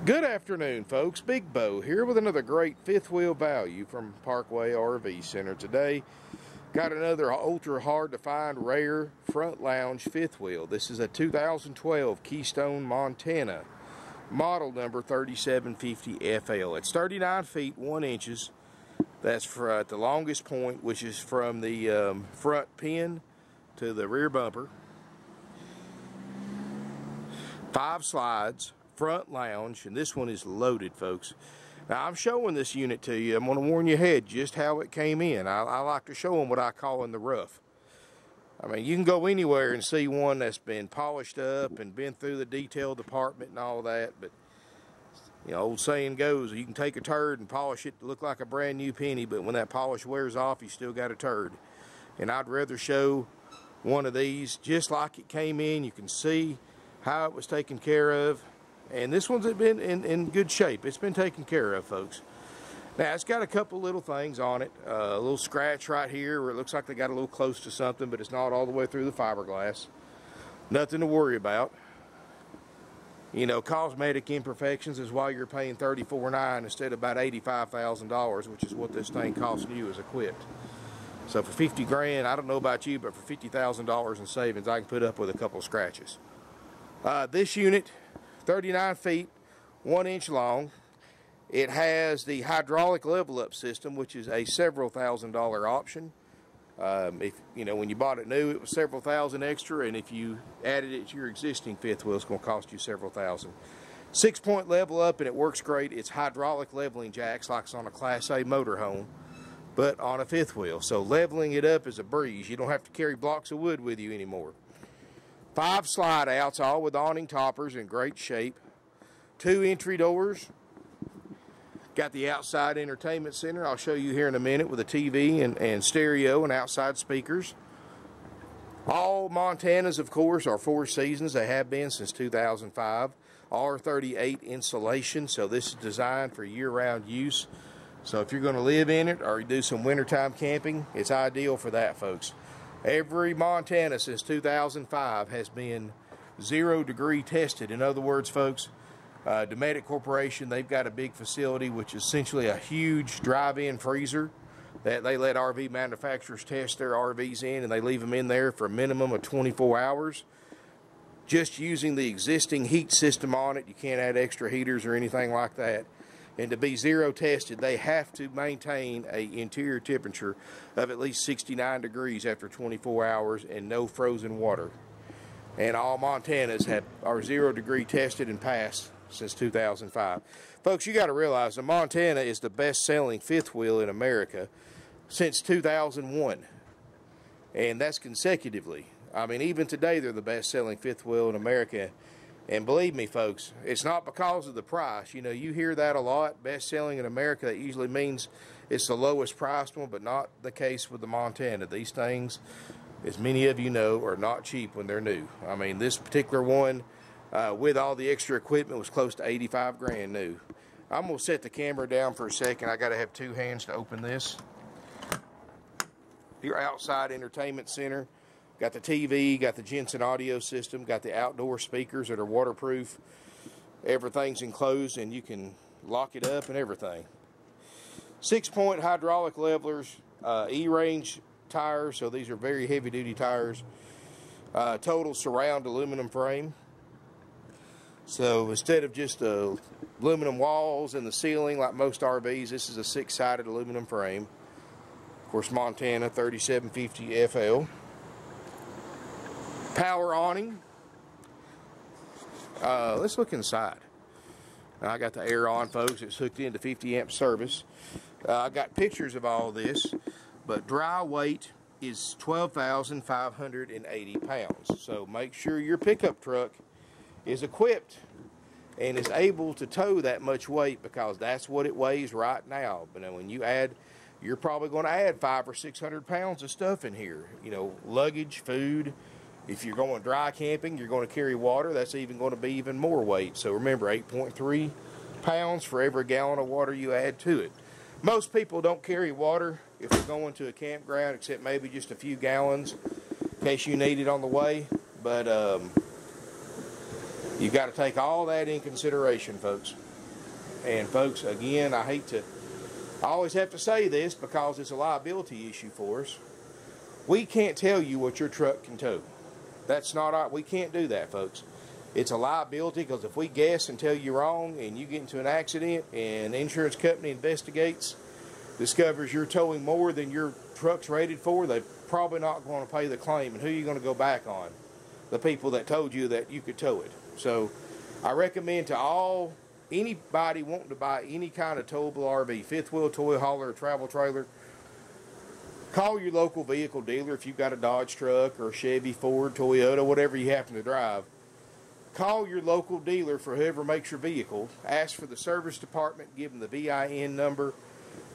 Good afternoon, folks. Big Bo here with another great fifth wheel value from Parkway RV Center. Today, got another ultra hard to find rare front lounge fifth wheel. This is a 2012 Keystone, Montana, model number 3750FL. It's 39 feet 1 inches. That's for at the longest point, which is from the front pin to the rear bumper. 5 slides. Front lounge, and this one is loaded, folks. Now I'm showing this unit to you. I'm going to warn you ahead just how it came in. I like to show them what I call in the rough. I mean, you can go anywhere and see one that's been polished up and been through the detail department and all that, but you know, old saying goes, you can take a turd and polish it to look like a brand new penny, but when that polish wears off, you still got a turd. And I'd rather show one of these just like it came in. You can see how it was taken care of. And this one's been in good shape. It's been taken care of, folks. Now, it's got a couple little things on it. A little scratch right here where it looks like they got a little close to something, but it's not all the way through the fiberglass. Nothing to worry about. You know, cosmetic imperfections is why you're paying $34,900 instead of about $85,000, which is what this thing costs you as equipped. So for 50 grand, I don't know about you, but for $50,000 in savings, I can put up with a couple of scratches. This unit, 39 feet, 1 inch long. It has the hydraulic level up system, which is a several $1,000 option. If you know, when you bought it new, it was several thousand extra, and if you added it to your existing fifth wheel, it's going to cost you several thousand. 6-point level up, and it works great. It's hydraulic leveling jacks like it's on a Class A motorhome, but on a fifth wheel. So leveling it up is a breeze. You don't have to carry blocks of wood with you anymore. 5 slide outs, all with awning toppers in great shape. 2 entry doors. Got the outside entertainment center I'll show you here in a minute with a TV and stereo and outside speakers. All Montanas, of course, are 4 seasons. They have been since 2005. R38 insulation, so this is designed for year-round use. So if you're going to live in it or you do some wintertime camping, it's ideal for that, folks. Every Montana since 2005 has been 0-degree tested. In other words, folks, Dometic Corporation, they've got a big facility which is essentially a huge drive-in freezer that they let RV manufacturers test their RVs in, and they leave them in there for a minimum of 24 hours. Just using the existing heat system on it, you can't add extra heaters or anything like that. And to be 0 tested, they have to maintain an interior temperature of at least 69 degrees after 24 hours and no frozen water. And all Montanas are 0-degree tested and passed since 2005. Folks, you got to realize the Montana is the best-selling fifth wheel in America since 2001. And that's consecutively. I mean, even today, they're the best-selling fifth wheel in America. And believe me, folks, it's not because of the price. You know, you hear that a lot, best-selling in America. That usually means it's the lowest priced one, but not the case with the Montana. These things, as many of you know, are not cheap when they're new. I mean, this particular one, with all the extra equipment, was close to 85 grand new. I'm going to set the camera down for a second. I got to have 2 hands to open this. Your outside entertainment center. Got the TV, got the Jensen audio system, got the outdoor speakers that are waterproof. Everything's enclosed and you can lock it up and everything. 6-point hydraulic levelers, E-range tires, so these are very heavy duty tires. Total surround aluminum frame. So instead of just aluminum walls in the ceiling like most RVs, this is a 6-sided aluminum frame. Of course, Montana 3750FL. Power awning. Let's look inside. I got the air on, folks. It's hooked into 50 amp service. I got pictures of all this, but dry weight is 12,580 pounds. So make sure your pickup truck is equipped and is able to tow that much weight, because that's what it weighs right now. But when you add, you're probably going to add 500 or 600 pounds of stuff in here. You know, luggage, food. If you're going dry camping, you're going to carry water. That's even going to be even more weight. So remember, 8.3 pounds for every gallon of water you add to it. Most people don't carry water if they're going to a campground, except maybe just a few gallons in case you need it on the way. But You've got to take all that in consideration, folks. And folks, again, I always have to say this because it's a liability issue for us. We can't tell you what your truck can tow. That's not we can't do that, folks. It's a liability, because if we guess and tell you wrong and you get into an accident and the insurance company investigates, discovers you're towing more than your truck's rated for, they're probably not going to pay the claim. And who are you going to go back on? The people that told you that you could tow it. So I recommend to anybody wanting to buy any kind of towable RV, fifth wheel, toy hauler, or travel trailer, call your local vehicle dealer. If you've got a Dodge truck or a Chevy, Ford, Toyota, whatever you happen to drive, call your local dealer for whoever makes your vehicle. Ask for the service department, give them the VIN number.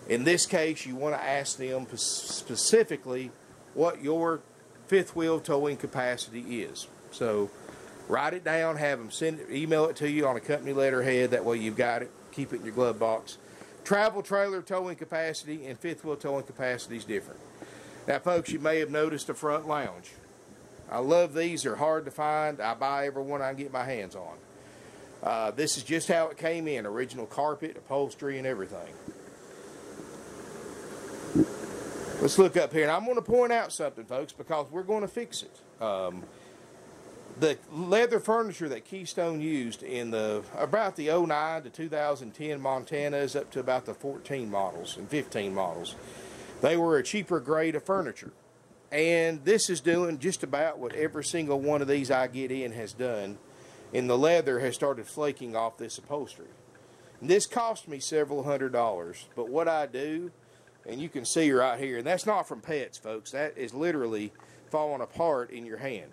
In this case, you want to ask them specifically what your fifth wheel towing capacity is. So write it down, have them email it to you on a company letterhead. That way you've got it. Keep it in your glove box. Travel trailer towing capacity and fifth wheel towing capacity is different. Now, folks, you may have noticed a front lounge. I love these. They're hard to find. I buy every one I can get my hands on. This is just how it came in. Original carpet, upholstery, and everything. Let's look up here. And I'm going to point out something, folks, because we're going to fix it. The leather furniture that Keystone used in about the 09 to 2010 Montanas up to about the 14 models and 15 models, they were a cheaper grade of furniture. And this is doing just about what every single one of these I get in has done. And the leather has started flaking off this upholstery. And this cost me several $100s. But what I do, and you can see right here, and that's not from pets, folks. That is literally falling apart in your hand.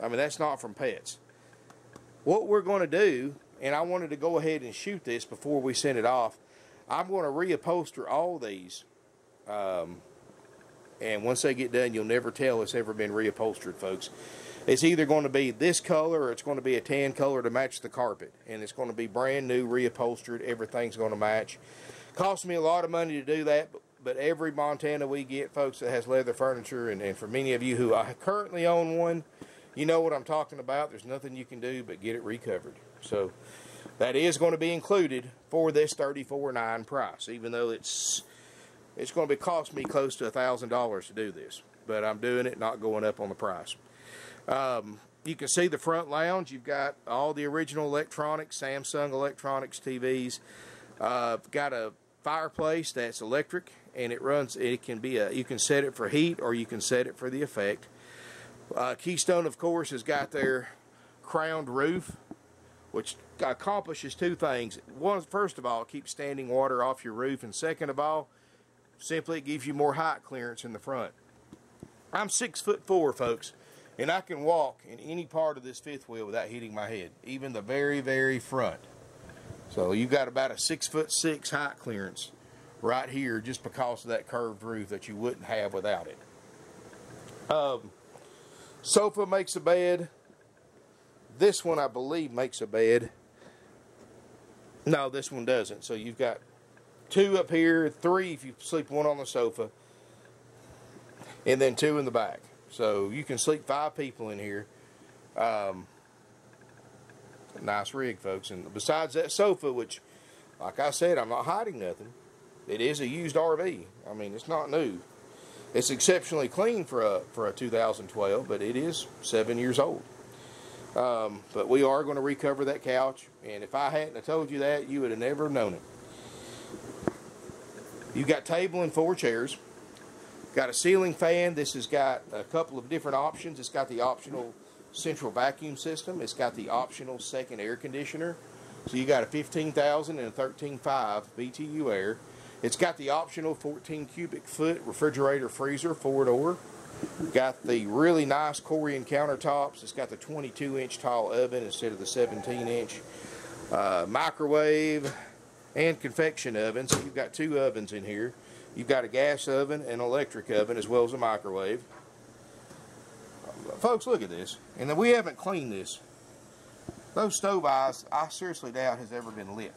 I mean, that's not from pets. What we're going to do, and I wanted to go ahead and shoot this before we send it off, I'm going to reupholster all these. And once they get done, you'll never tell it's ever been reupholstered, folks. It's either going to be this color or it's going to be a tan color to match the carpet. And it's going to be brand new, reupholstered. Everything's going to match. Cost me a lot of money to do that, but every Montana we get, folks, that has leather furniture, and for many of you who currently own one, you know what I'm talking about. There's nothing you can do but get it recovered. So that is going to be included for this $34.9 price, even though it's going to cost me close to $1,000 to do this. But I'm doing it, not going up on the price. You can see the front lounge. You've got all the original electronics, Samsung electronics TVs. Got a fireplace that's electric, and it runs. It can be you can set it for heat or you can set it for the effect. Keystone, of course, has got their crowned roof, which accomplishes two things. One, first of all, it keeps standing water off your roof, and second of all, simply it gives you more height clearance in the front. I'm 6'4", folks, and I can walk in any part of this fifth wheel without hitting my head, even the very, very front. So you've got about a 6'6" height clearance right here just because of that curved roof that you wouldn't have without it. Sofa makes a bed. This one, I believe, makes a bed. No, this one doesn't. So you've got two up here, three if you sleep one on the sofa, and then two in the back. So you can sleep 5 people in here. Nice rig, folks. And besides that sofa, which, like I said, I'm not hiding nothing. It is a used RV. I mean, it's not new. It's exceptionally clean for a 2012, but it is 7 years old. But we are going to recover that couch, and if I hadn't have told you that, you would have never known it. You've got table and 4 chairs. Got a ceiling fan. This has got a couple of different options. It's got the optional central vacuum system. It's got the optional second air conditioner. So you got a 15,000 and a 13.5 BTU air. It's got the optional 14 cubic foot refrigerator freezer 4-door. Got the really nice Corian countertops. It's got the 22-inch tall oven instead of the 17-inch. Microwave and convection oven. So you've got 2 ovens in here. You've got a gas oven and electric oven as well as a microwave. Folks, look at this. And we haven't cleaned this. Those stove eyes, I seriously doubt has ever been lit.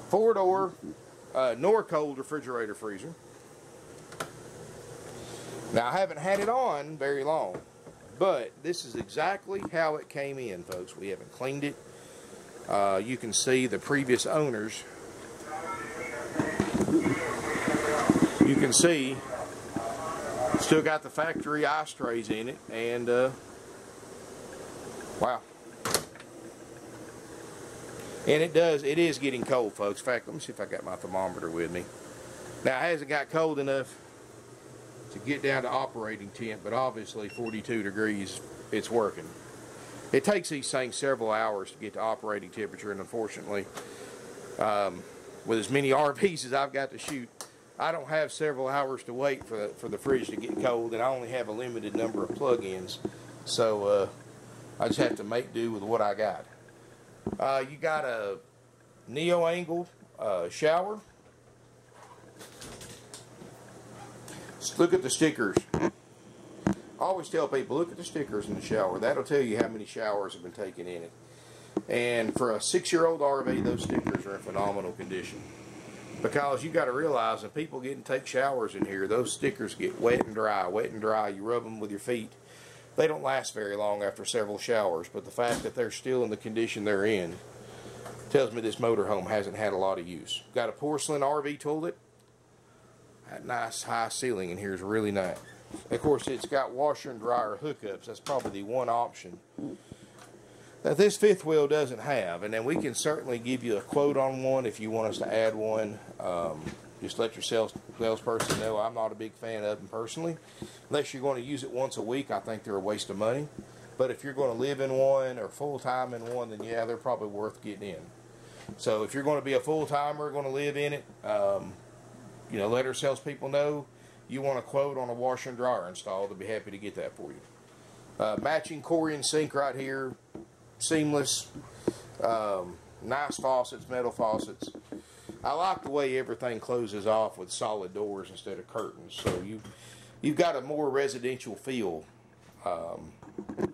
4-door Norcold refrigerator freezer. Now, I haven't had it on very long, but this is exactly how it came in, folks. We haven't cleaned it. You can see the previous owners. You can see still got the factory ice trays in it, and wow. And it is getting cold, folks. In fact, let me see if I got my thermometer with me. Now, it hasn't got cold enough to get down to operating temp, but obviously 42 degrees, it's working. It takes these things several hours to get to operating temperature, and unfortunately, with as many RVs as I've got to shoot, I don't have several hours to wait for the fridge to get cold, and I only have a limited number of plug-ins, so I just have to make do with what I got. You got a neo-angled shower. Look at the stickers. I always tell people, look at the stickers in the shower. That'll tell you how many showers have been taken in it. And for a 6-year-old RV, those stickers are in phenomenal condition. Because you got to realize when people get and take showers in here, those stickers get wet and dry. Wet and dry. You rub them with your feet. They don't last very long after several showers. But the fact that they're still in the condition they're in tells me this motorhome hasn't had a lot of use. Got a porcelain RV toilet. That nice high ceiling in here is really nice. Of course, it's got washer and dryer hookups. That's probably the one option that this fifth wheel doesn't have. And then we can certainly give you a quote on one if you want us to add one. Just let your salesperson know I'm not a big fan of them personally. Unless you're going to use it once a week, I think they're a waste of money. But if you're going to live in one or full-time in one, then yeah, they're probably worth getting in. So if you're going to be a full-timer, going to live in it, you know, let our salespeople know you want a quote on a washer and dryer install. They'll be happy to get that for you. Matching Corian sink right here, seamless, nice faucets, metal faucets. I like the way everything closes off with solid doors instead of curtains. So you've got a more residential feel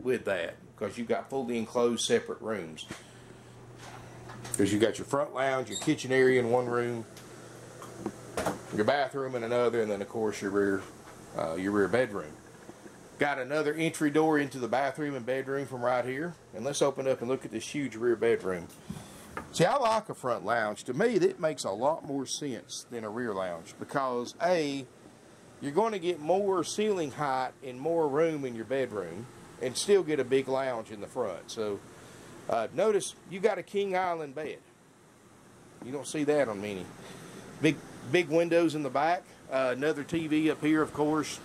with that, because you've got fully enclosed separate rooms. Because you've got your front lounge, your kitchen area in one room, your bathroom in another, and then of course your rear bedroom. Got another entry door into the bathroom and bedroom from right here. And let's open up and look at this huge rear bedroom. See, I like a front lounge. To me, that makes a lot more sense than a rear lounge, because A, you're going to get more ceiling height and more room in your bedroom and still get a big lounge in the front. So notice you got a king island bed. You don't see that on many. Big windows in the back. Another TV up here, of course.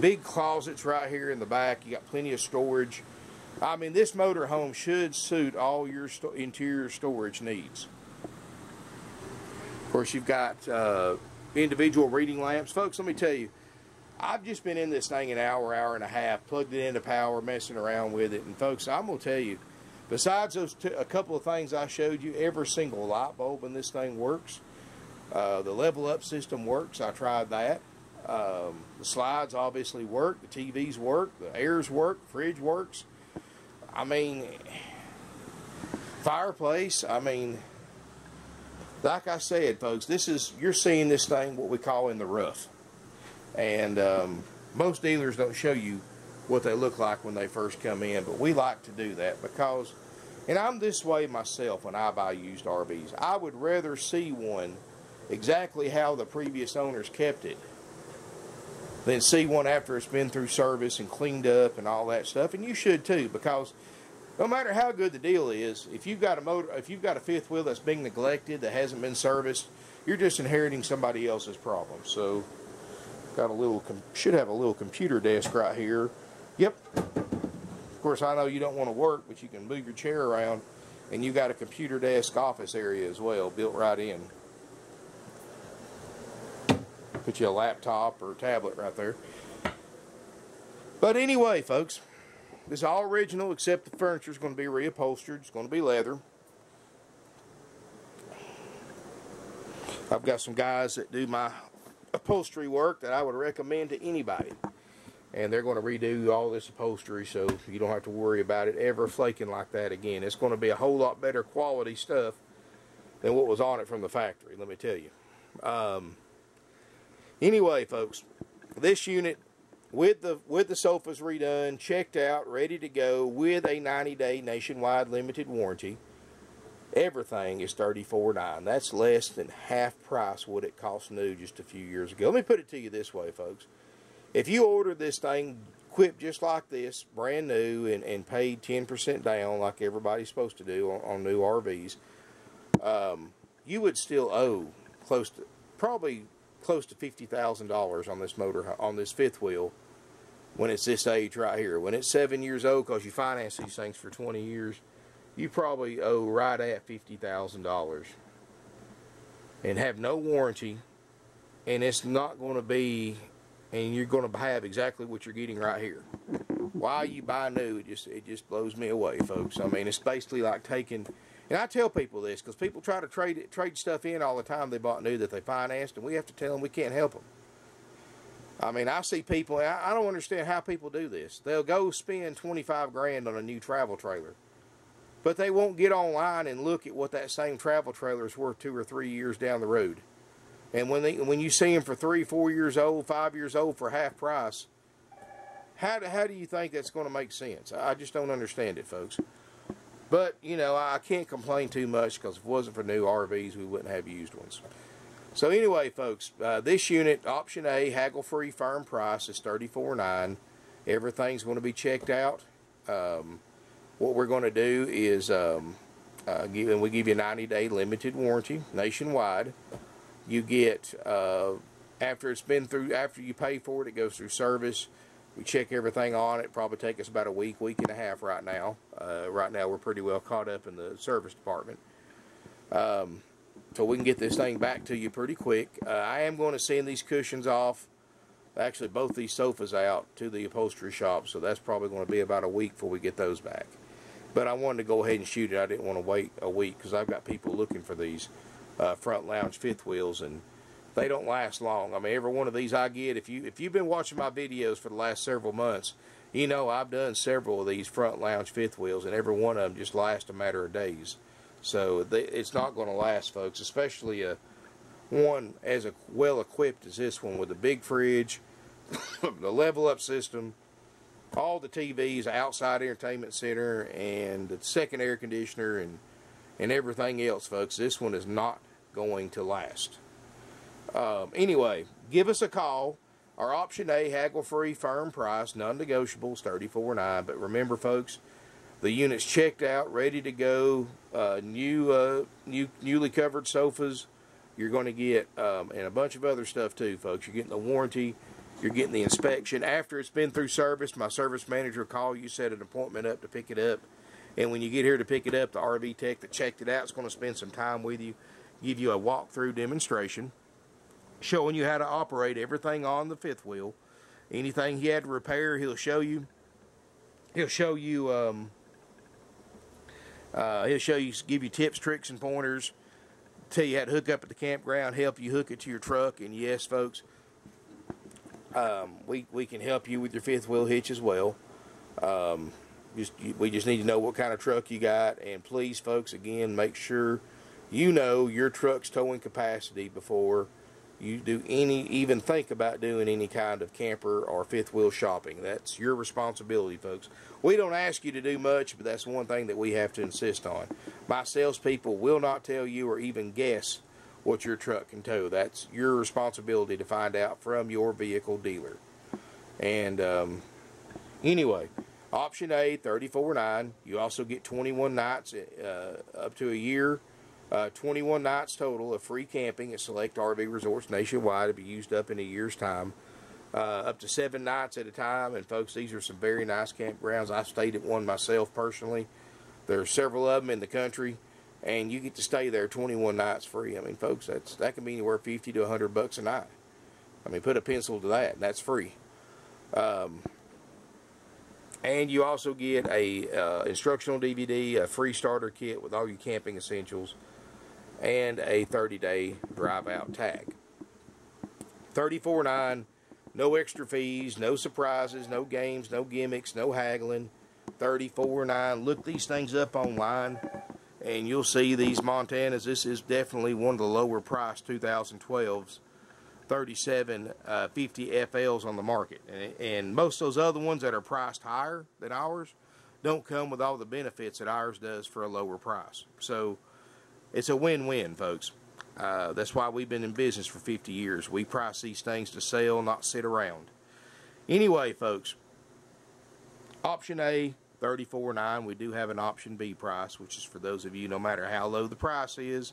Big closets right here in the back. You got plenty of storage. I mean, this motorhome should suit all your interior storage needs. Of course, you've got individual reading lamps. Folks, let me tell you, I've just been in this thing an hour, hour and a half, plugged it into power, messing around with it. And folks, I'm going to tell you, besides those a couple of things I showed you, every single light bulb in this thing works. The level up system works. I tried that. The slides obviously work. The TVs work. The airs work. The fridge works. I mean, fireplace. I mean, like I said, folks, you're seeing this thing what we call in the rough. And most dealers don't show you what they look like when they first come in, but we like to do that because, and I'm this way myself when I buy used RVs. I would rather see one exactly how the previous owners kept it than see one after it's been through service and cleaned up and all that stuff. And you should too, because no matter how good the deal is, if you've got a fifth wheel that's being neglected, that hasn't been serviced, you're just inheriting somebody else's problem. So should have a little computer desk right here. Yep. Of course, I know you don't want to work, but you can move your chair around, and you got a computer desk office area as well, built right in. Put you a laptop or a tablet right there. But anyway, folks, this is all original except the furniture is going to be reupholstered. It's going to be leather. I've got some guys that do my upholstery work that I would recommend to anybody. And they're going to redo all this upholstery so you don't have to worry about it ever flaking like that again. It's going to be a whole lot better quality stuff than what was on it from the factory, let me tell you. Anyway, folks, this unit with the sofas redone, checked out, ready to go with a 90-day nationwide limited warranty. Everything is $34.9. That's less than half price what it cost new just a few years ago. Let me put it to you this way, folks. If you ordered this thing equipped just like this, brand new, and paid 10% down like everybody's supposed to do on new RVs, you would still owe probably close to $50,000 on this motor, on this fifth wheel, when it's this age right here. When it's 7 years old, because you finance these things for 20 years, you probably owe right at $50,000 and have no warranty, and it's not going to be, and you're going to have exactly what you're getting right here. Why you buy new, it just blows me away, folks. I mean, it's basically like taking, and I tell people this because people try to trade stuff in all the time they bought new that they financed, and we have to tell them we can't help them. I mean, I see people, I don't understand how people do this. They'll go spend 25 grand on a new travel trailer, but they won't get online and look at what that same travel trailer is worth 2 or 3 years down the road. And when you see them for 3, 4 years old, 5 years old for half price, how do you think that's going to make sense? I just don't understand it, folks. But, you know, I can't complain too much because if it wasn't for new RVs, we wouldn't have used ones. So anyway, folks, this unit, option A, haggle-free firm price is $34.9. Everything's going to be checked out. What we're going to do is we give you a 90-day limited warranty nationwide. You get, after you pay for it, it goes through service. We check everything on it. Probably take us about a week and a half right now. Right now we're pretty well caught up in the service department. So we can get this thing back to you pretty quick. I am going to send these cushions off, actually both these sofas out, to the upholstery shop. So that's probably going to be about a week before we get those back. But I wanted to go ahead and shoot it. I didn't want to wait a week because I've got people looking for these front lounge fifth wheels, and they don't last long. I mean, every one of these I get, if you've been watching my videos for the last several months, you know I've done several of these front lounge fifth wheels, and every one of them just lasts a matter of days. So it's not going to last, folks, especially one as well equipped as this one with a big fridge, the level up system, all the TVs, outside entertainment center, and the second air conditioner, and everything else, folks. This one is not going to last. Anyway, give us a call. Our option A, haggle-free, firm price, non-negotiables, $34.9. But remember, folks, the unit's checked out, ready to go. Newly covered sofas. You're going to get, and a bunch of other stuff too, folks. You're getting the warranty. You're getting the inspection. After it's been through service, my service manager will call you, set an appointment up to pick it up. And when you get here to pick it up, the RV tech that checked it out is going to spend some time with you, give you a walkthrough demonstration, showing you how to operate everything on the fifth wheel. Anything he had to repair, he'll show you. He'll show you, give you tips, tricks, and pointers, tell you how to hook up at the campground, help you hook it to your truck. And yes, folks, we can help you with your fifth wheel hitch as well. We just need to know what kind of truck you got. And please, folks, again, make sure you know your truck's towing capacity before you do even think about doing any kind of camper or fifth wheel shopping. That's your responsibility, folks. We don't ask you to do much, but that's one thing that we have to insist on. My salespeople will not tell you or even guess what your truck can tow. That's your responsibility to find out from your vehicle dealer. And anyway, option A, $34.9. You also get 21 nights up to a year. 21 nights total of free camping at select RV resorts nationwide to be used up in a year's time. Up to 7 nights at a time. And folks, these are some very nice campgrounds. I stayed at one myself personally. There are several of them in the country, and you get to stay there 21 nights free. I mean, folks, that can be anywhere $50 to $100 a night. I mean, put a pencil to that, and that's free. And you also get a instructional DVD, a free starter kit with all your camping essentials, and a 30-day drive-out tag. $34.9, no extra fees, no surprises, no games, no gimmicks, no haggling. $34.9. Look these things up online, and you'll see these Montanas. This is definitely one of the lower priced 2012s. 3750 FLs on the market, and most of those other ones that are priced higher than ours don't come with all the benefits that ours does for a lower price. So it's a win-win, folks. That's why we've been in business for 50 years. We price these things to sell, not sit around. Anyway, folks, option A, $34.9. We do have an option B price, which is for those of you, no matter how low the price is,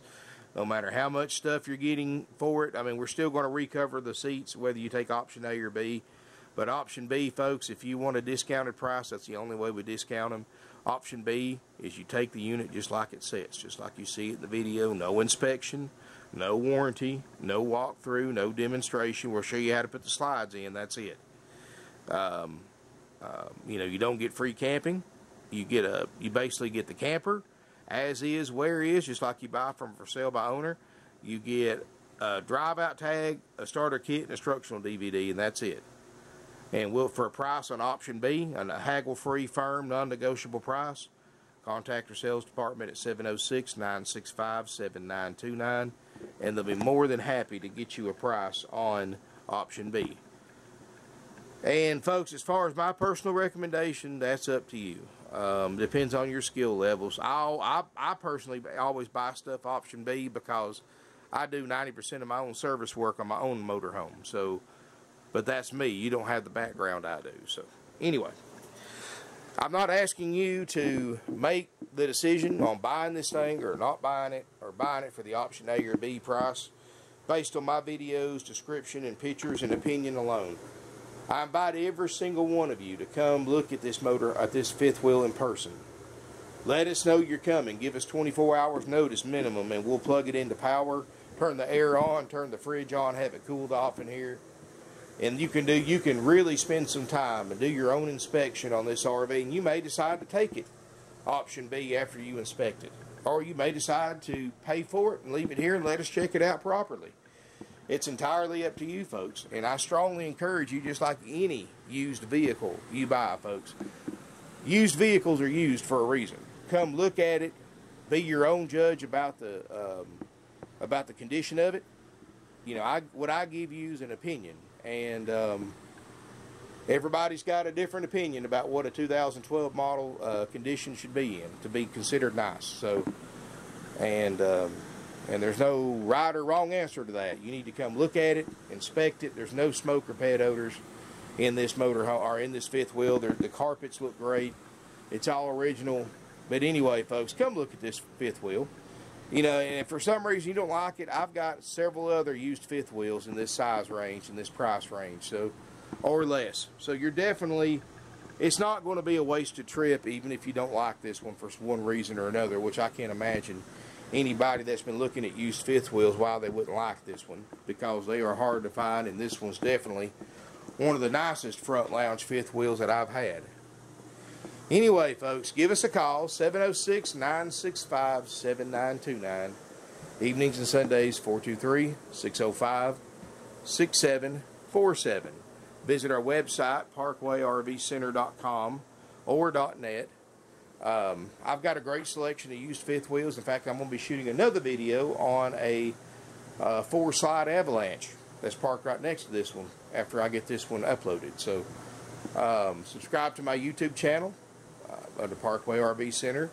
no matter how much stuff you're getting for it. I mean, we're still going to recover the seats, whether you take option A or B. But option B, folks, if you want a discounted price, that's the only way we discount them. Option B is you take the unit just like it sits, just like you see it in the video. No inspection, no warranty, no walkthrough, no demonstration. We'll show you how to put the slides in. That's it. You know, you don't get free camping. You basically get the camper as is, where is, just like you buy from for sale by owner. You get a drive-out tag, a starter kit, and a instructional DVD, and that's it. And for a price on option B, a haggle-free, firm, non-negotiable price, contact our sales department at 706-965-7929, and they'll be more than happy to get you a price on option B. And folks, as far as my personal recommendation, that's up to you. Depends on your skill levels. I personally always buy stuff option B because I do 90% of my own service work on my own motorhome. So, but that's me. You don't have the background I do. So, anyway, I'm not asking you to make the decision on buying this thing or not buying it, or buying it for the option A or B price based on my videos, description, and pictures and opinion alone. I invite every single one of you to come look at this motor, at this fifth wheel in person. Let us know you're coming. Give us 24 hours notice minimum, and we'll plug it into power, turn the air on, turn the fridge on, have it cooled off in here. And you can really spend some time and do your own inspection on this RV, and you may decide to take it option B after you inspect it. Or you may decide to pay for it and leave it here and let us check it out properly. It's entirely up to you, folks. And I strongly encourage you, just like any used vehicle you buy, folks. Used vehicles are used for a reason. Come look at it. Be your own judge about the condition of it. You know, what I give you is an opinion. And everybody's got a different opinion about what a 2012 model condition should be in to be considered nice. So, and there's no right or wrong answer to that. You need to come look at it, inspect it. There's no smoke or pet odors in this motorhome or in this fifth wheel. The carpets look great. It's all original. But anyway, folks, come look at this fifth wheel. You know, and if for some reason you don't like it, I've got several other used fifth wheels in this size range, in this price range, so, or less. So you're definitely, it's not going to be a wasted trip, even if you don't like this one for one reason or another, which I can't imagine anybody that's been looking at used fifth wheels why they wouldn't like this one, because they are hard to find, and this one's definitely one of the nicest front lounge fifth wheels that I've had. Anyway, folks, give us a call, 706-965-7929. Evenings and Sundays, 423-605-6747. Visit our website, parkwayrvcenter.com or .net. I've got a great selection of used fifth wheels. In fact, I'm going to be shooting another video on a 4-slide Avalanche that's parked right next to this one after I get this one uploaded. So, subscribe to my YouTube channel under Parkway RV Center.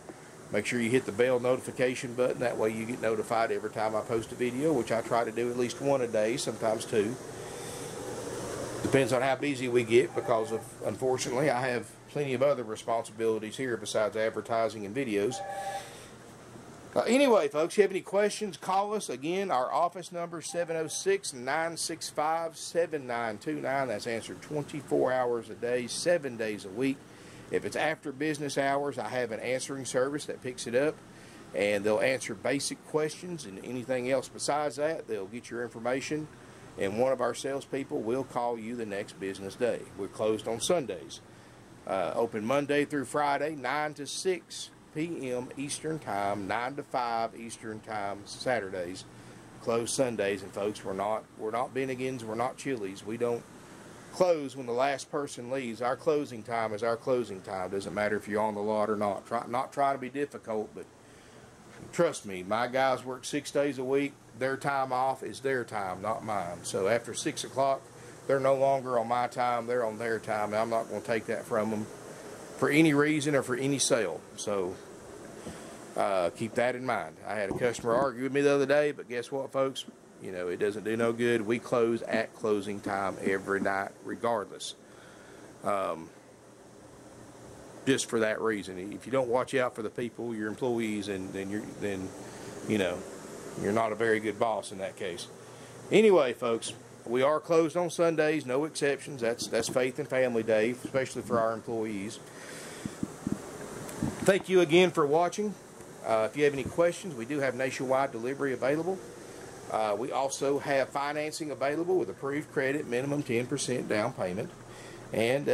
Make sure you hit the bell notification button. That way you get notified every time I post a video, which I try to do at least one a day, sometimes two. Depends on how busy we get, because of, unfortunately, I have plenty of other responsibilities here besides advertising and videos. Anyway, folks, if you have any questions, call us. Again, our office number is 706-965-7929. That's answered 24 hours a day, 7 days a week. If it's after business hours, I have an answering service that picks it up, and they'll answer basic questions, and anything else besides that, they'll get your information, and one of our salespeople will call you the next business day. We're closed on Sundays. Open Monday through Friday, 9 to 6 p.m. Eastern Time, 9 to 5 Eastern Time Saturdays. Closed Sundays, and folks, we're not Bennigan's, we're not Chili's. We don't close when the last person leaves. Our closing time is our closing time. Doesn't matter if you're on the lot or not. Not trying to be difficult, but trust me, my guys work 6 days a week. Their time off is their time, not mine. So after 6 o'clock, they're no longer on my time. They're on their time, and I'm not going to take that from them for any reason or for any sale. So Keep that in mind. I had a customer argue with me the other day, but guess what, folks? You know, it doesn't do no good. We close at closing time every night, regardless. Just for that reason. If you don't watch out for the people, your employees, then you know, you're not a very good boss in that case. Anyway, folks, we are closed on Sundays, no exceptions. That's Faith and Family Day, especially for our employees. Thank you again for watching. If you have any questions, we do have nationwide delivery available. We also have financing available with approved credit, minimum 10% down payment. And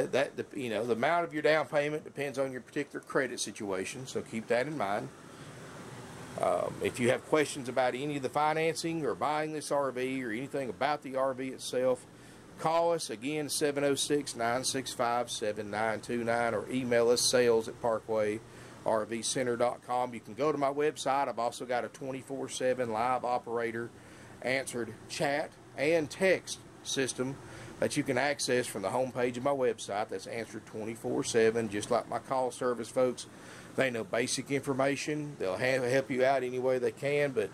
you know, the amount of your down payment depends on your particular credit situation, so keep that in mind. If you have questions about any of the financing or buying this RV or anything about the RV itself, call us again, 706-965-7929, or email us, sales@parkway.rvcenter.com. You can go to my website. I've also got a 24/7 live operator answered chat and text system that you can access from the homepage of my website. That's answered 24/7, just like my call service folks. They know basic information. They'll help you out any way they can, but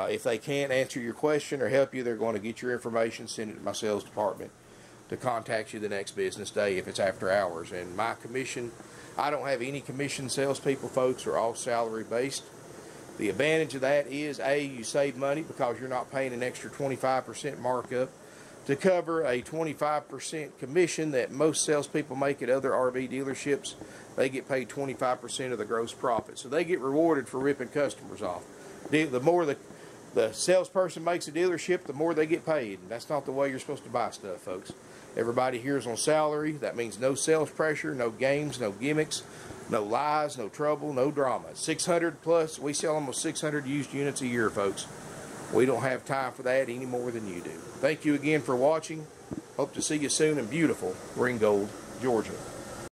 if they can't answer your question or help you, they're going to get your information, send it to my sales department to contact you the next business day if it's after hours. And my commission, I don't have any commission salespeople, folks. They're all salary based. The advantage of that is, A, you save money because you're not paying an extra 25% markup to cover a 25% commission that most salespeople make at other RV dealerships. They get paid 25% of the gross profit. So they get rewarded for ripping customers off. The more the salesperson makes a dealership, the more they get paid. And that's not the way you're supposed to buy stuff, folks. Everybody here is on salary. That means no sales pressure, no games, no gimmicks, no lies, no trouble, no drama. 600 plus, we sell almost 600 used units a year, folks. We don't have time for that any more than you do. Thank you again for watching. Hope to see you soon in beautiful Ringgold, Georgia.